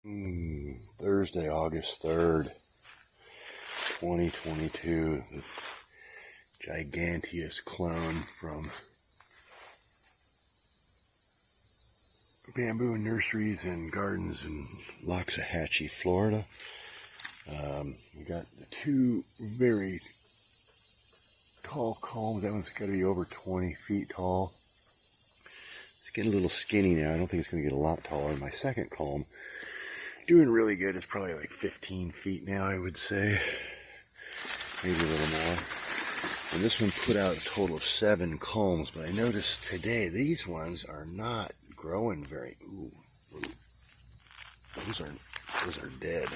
Thursday, August 3rd, 2022. The giganteous clone from Bamboo Nurseries and Gardens in Loxahatchee, Florida. We got the two very tall culms. That one's got to be over 20 feet tall. It's getting a little skinny now. I don't think it's going to get a lot taller. My second culm, doing really good. It's probably like 15 feet now, I would say. Maybe a little more. And this one put out a total of 7 culms, but I noticed today these ones are not growing very. Those are dead.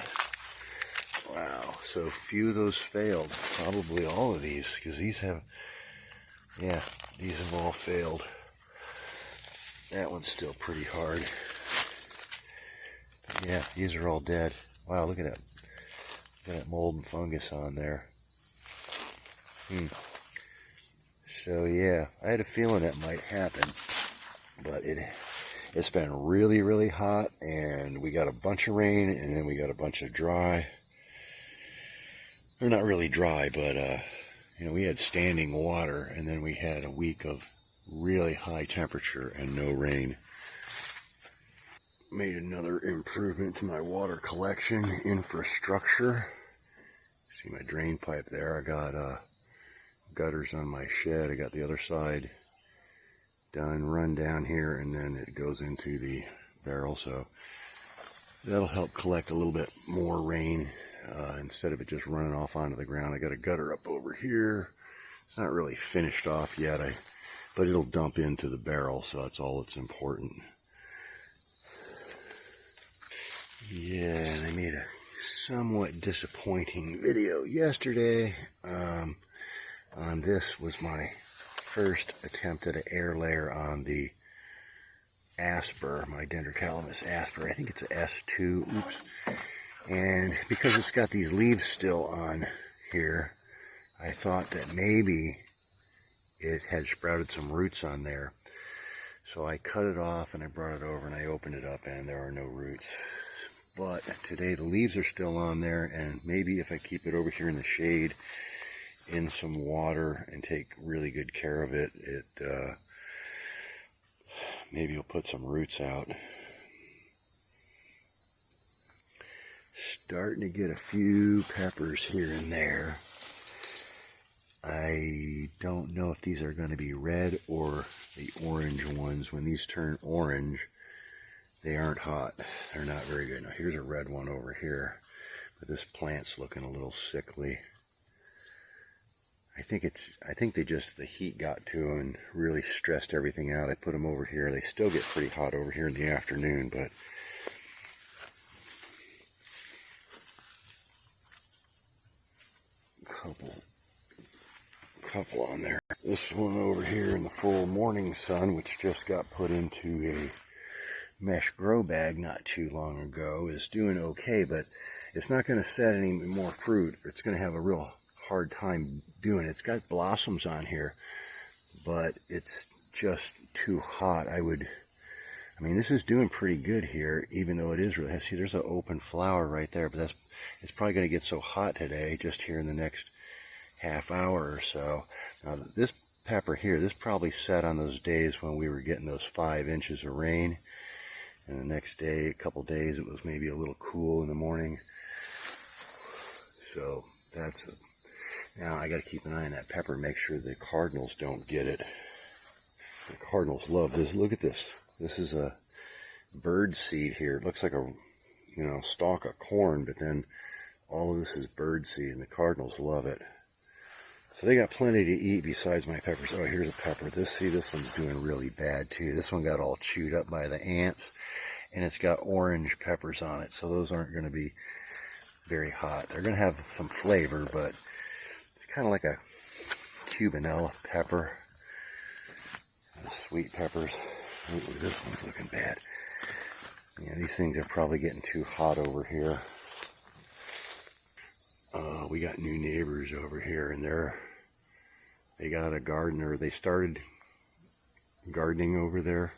Wow, so few of those failed. Probably all of these, because these have all failed. That one's still pretty hard. Yeah, these are all dead. Wow, look at that. Look at that mold and fungus on there. So yeah, I had a feeling that might happen, but it's been really, really hot, and we got a bunch of rain, and then we got a bunch of dry. They're not really dry, but we had standing water, and then we had a week of really high temperature and no rain. Made another improvement to my water collection infrastructure. See my drain pipe there. I got gutters on my shed. I got the other side done, run down here, and then it goes into the barrel. So that'll help collect a little bit more rain instead of it just running off onto the ground. I got a gutter up over here. It's not really finished off yet, but it'll dump into the barrel, so that's all that's important. Yeah, and I made a somewhat disappointing video yesterday. On this was my first attempt at an air layer on the asper, my Dendrocalamus asper. I think it's a S2. Oops. And because it's got these leaves still on here, I thought that maybe it had sprouted some roots on there. So I cut it off and I brought it over and I opened it up, and there are no roots. But today the leaves are still on there, and maybe if I keep it over here in the shade in some water and take really good care of it, maybe it'll put some roots out. Starting to get a few peppers here and there. I don't know if these are going to be red or the orange ones. When these turn orange, they aren't hot. They're not very good. Now here's a red one over here, but this plant's looking a little sickly. I think the heat got to them and really stressed everything out. I put them over here. They still get pretty hot over here in the afternoon, but couple on there. This one over here in the full morning sun, which just got put into a mesh grow bag not too long ago, is doing okay, but it's not going to set any more fruit. It's going to have a real hard time doing it. It's got blossoms on here, but it's just too hot. This is doing pretty good here, even though it is really, see, there's an open flower right there, but it's probably going to get so hot today, just here in the next half hour or so. Now this pepper here, this probably set on those days when we were getting those 5 inches of rain, and the next day, a couple days, it was maybe a little cool in the morning. So now I got to keep an eye on that pepper, make sure the cardinals don't get it. The cardinals love this. Look at this. This is a bird seed here. It looks like a stalk of corn, but then all of this is bird seed, and the cardinals love it. So they got plenty to eat besides my peppers. Oh, here's a pepper. This one's doing really bad too. This one got all chewed up by the ants, and it's got orange peppers on it. So those aren't going to be very hot. They're going to have some flavor, but it's kind of like a Cubanella pepper. Sweet peppers. Ooh, this one's looking bad. Yeah, these things are probably getting too hot over here. We got new neighbors over here, and they got a gardener. They started gardening over there.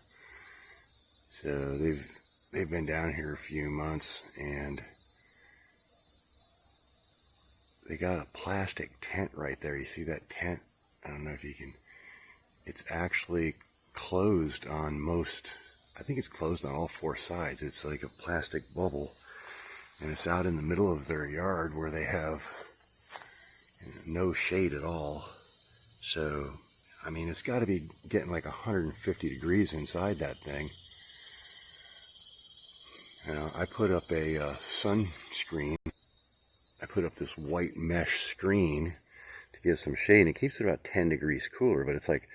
So they've they've been down here a few months, and they got a plastic tent right there. You see that tent? I don't know if you can. It's actually closed on most, I think it's closed on all four sides. It's like a plastic bubble, and it's out in the middle of their yard where they have no shade at all. So, I mean, it's got to be getting like 150 degrees inside that thing. I put up a sunscreen. I put up this white mesh screen to give some shade, and it keeps it about 10 degrees cooler, but it's like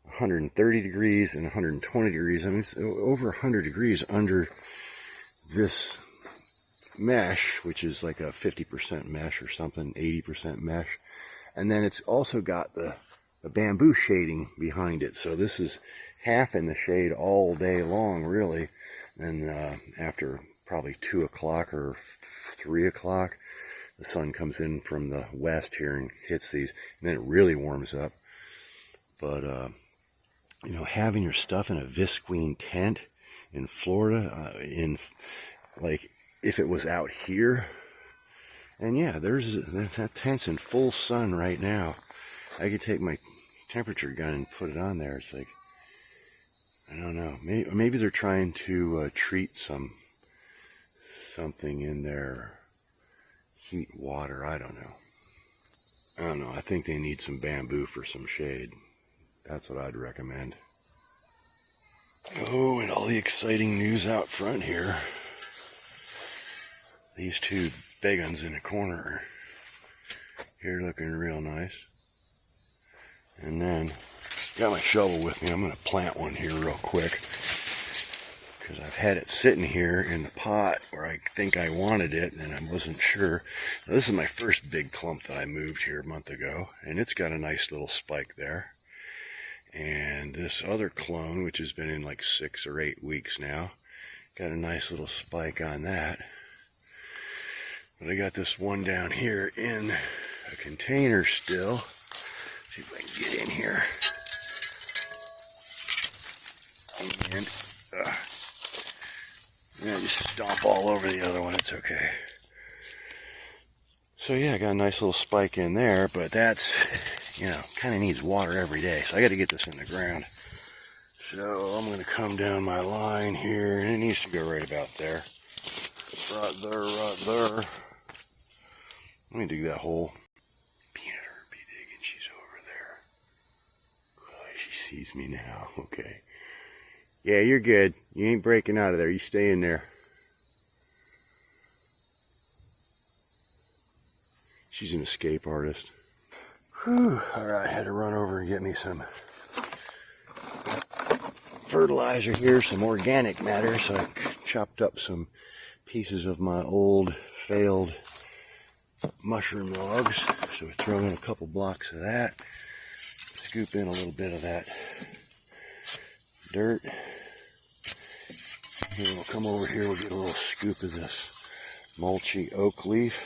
130 degrees and 120 degrees. I mean, it's over 100 degrees under this mesh, which is like a 50% mesh or something, 80% mesh. And then it's also got the bamboo shading behind it. So this is half in the shade all day long, really. And after probably 2 o'clock or 3 o'clock, the sun comes in from the west here and hits these, and then it really warms up. But, you know, having your stuff in a visqueen tent in Florida, like, if it was out here, and yeah, that tent's in full sun right now. I could take my temperature gun and put it on there. It's like, I don't know, maybe they're trying to treat something in their heat water. I don't know. I think they need some bamboo for some shade. That's what I'd recommend. Oh, and all the exciting news out front here. These two big ones in the corner here looking real nice. And then, got my shovel with me. I'm going to plant one here real quick, because I've had it sitting here in the pot where I think I wanted it, and I wasn't sure. Now, this is my first big clump that I moved here a month ago, and it's got a nice little spike there. And this other clone, which has been in like 6 or 8 weeks now, got a nice little spike on that. But I got this one down here in a container still. See if I can get in here. And I just stomp all over the other one. It's okay. So yeah, I got a nice little spike in there, but that's, you know, kind of needs water every day. So I got to get this in the ground. So I'm going to come down my line here, and it needs to go right about there. Right there, right there. Let me dig that hole. Peanut her be digging. She's over there. Oh, she sees me now. Okay. Yeah, you're good. You ain't breaking out of there. You stay in there. She's an escape artist. Whew. Alright, had to run over and get me some fertilizer here, some organic matter. So I chopped up some pieces of my old failed mushroom logs. So we throw in a couple blocks of that. Scoop in a little bit of that dirt. Then we'll come over here, we'll get a little scoop of this mulchy oak leaf.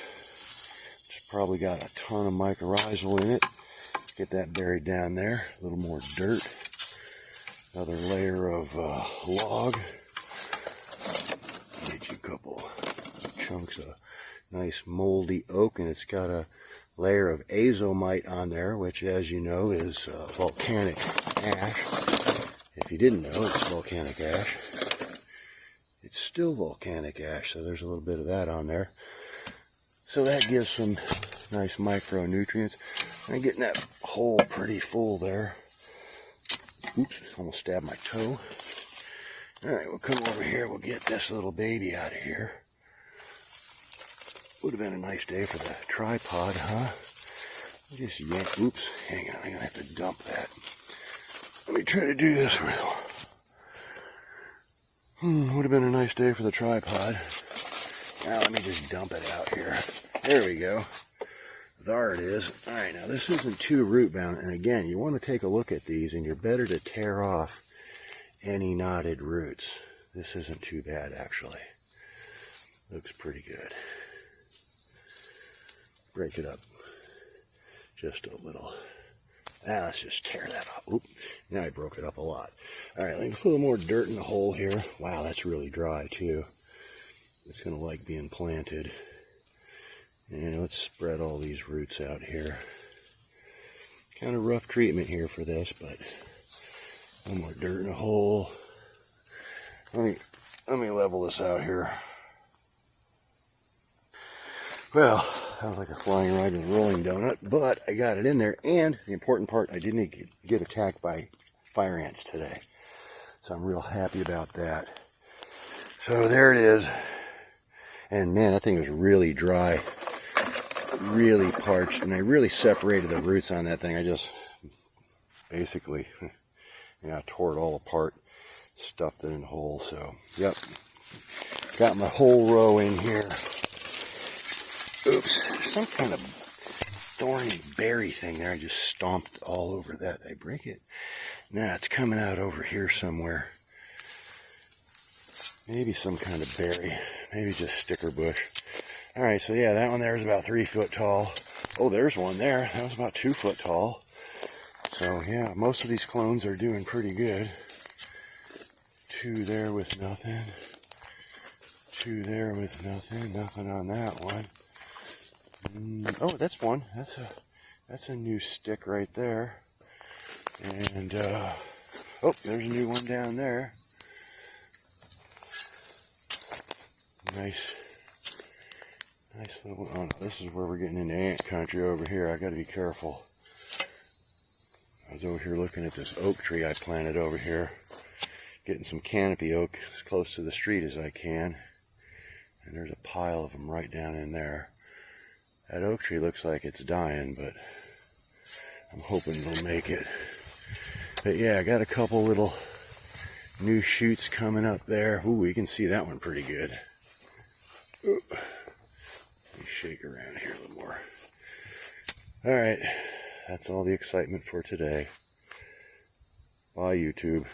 It's probably got a ton of mycorrhizal in it. Get that buried down there. A little more dirt. Another layer of log. Get you a couple chunks of nice moldy oak, and it's got a layer of azomite on there, which, as you know, is volcanic ash. If you didn't know, it's volcanic ash. It's still volcanic ash, so there's a little bit of that on there. So that gives some nice micronutrients. I'm getting that hole pretty full there. Oops, almost stabbed my toe. Alright, we'll come over here, we'll get this little baby out of here. Would have been a nice day for the tripod, huh? Just yank, oops, hang on, I'm gonna have to dump that. Let me try to do this real. Would have been a nice day for the tripod. Now let me just dump it out here. There we go. There it is. Alright, now this isn't too root bound, and again, you want to take a look at these, and you're better to tear off any knotted roots. This isn't too bad, actually. Looks pretty good. Break it up just a little. Now let's just tear that off. Oop, now I broke it up a lot. Alright, let's put a little more dirt in the hole here. Wow, that's really dry too. It's going to like being planted. And let's spread all these roots out here. Kind of rough treatment here for this, but a little more dirt in the hole. Let me level this out here. Well, that was like a flying ride with a rolling donut, but I got it in there, and the important part, I didn't get attacked by fire ants today. So I'm real happy about that. So there it is. And man, that thing was really dry, really parched, and I really separated the roots on that thing. I just basically, I tore it all apart, stuffed it in the hole. So, yep, got my whole row in here. Oops, there's some kind of thorny berry thing there. I just stomped all over that. Did I break it? Nah, it's coming out over here somewhere. Maybe some kind of berry. Maybe just sticker bush. Alright, so yeah, that one there is about 3 foot tall. Oh, there's one there. That was about 2 foot tall. So yeah, most of these clones are doing pretty good. 2 there with nothing. 2 there with nothing. Nothing on that one. Oh, that's one. That's a new stick right there. And oh, there's a new one down there. Nice little, oh no, this is where we're getting into ant country over here. I gotta be careful. I was over here looking at this oak tree I planted over here. Getting some canopy oak as close to the street as I can. And there's a pile of them right down in there. That oak tree looks like it's dying, but I'm hoping it'll make it. But yeah, I got a couple little new shoots coming up there. Ooh, you can see that one pretty good. Ooh. Let me shake around here a little more. Alright, that's all the excitement for today. Bye, YouTube.